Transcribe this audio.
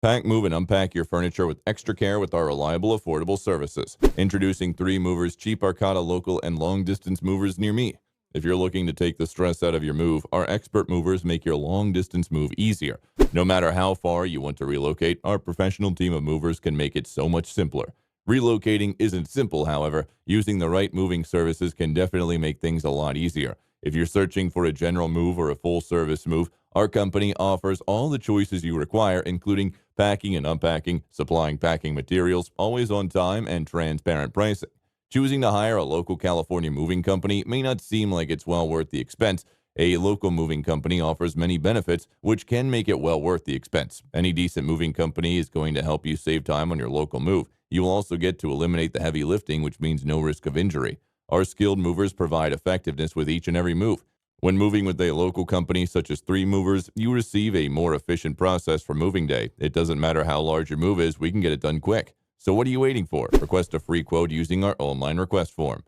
Pack, move, and unpack your furniture with extra care with our reliable, affordable services. Introducing 3 Movers, cheap Arcata local and long-distance movers near me. If you're looking to take the stress out of your move, our expert movers make your long-distance move easier. No matter how far you want to relocate, our professional team of movers can make it so much simpler. Relocating isn't simple, however. Using the right moving services can definitely make things a lot easier. If you're searching for a general move or a full-service move, our company offers all the choices you require, including packing and unpacking, supplying packing materials, always on time, and transparent pricing. Choosing to hire a local California moving company may not seem like it's well worth the expense. A local moving company offers many benefits, which can make it well worth the expense. Any decent moving company is going to help you save time on your local move. You will also get to eliminate the heavy lifting, which means no risk of injury. Our skilled movers provide effectiveness with each and every move. When moving with a local company such as 3 Movers, you receive a more efficient process for moving day. It doesn't matter how large your move is, we can get it done quick. So what are you waiting for? Request a free quote using our online request form.